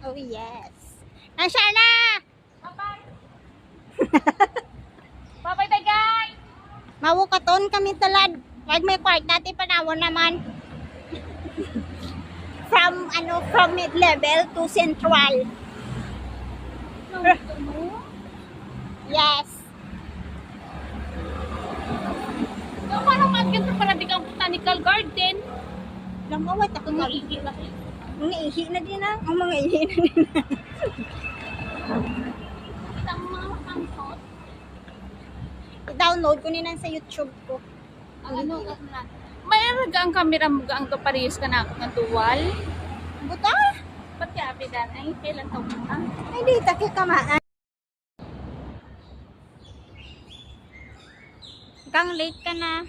Oh yes. Nasya na! Bye-bye. Bye-bye tayo guys. Mawukaton kami talad. Wag may kwart dati panawon naman. From mid-level to central. Yes. Paano mag-ganto para di kang botanical garden? Langawat ako nga. Ihi na. Mga ihi na din ah. Ang mga ihi na din ah. Kita mo mga pangsot. I-download ko nila sa YouTube ko. Ang ano ka na. Mayroon ka ang kamera mo ang kaparehas ka na ng tuwal. Buta? Pati abi dan ay kailan to buta. Ay di takit kamaan. Kang late ka na.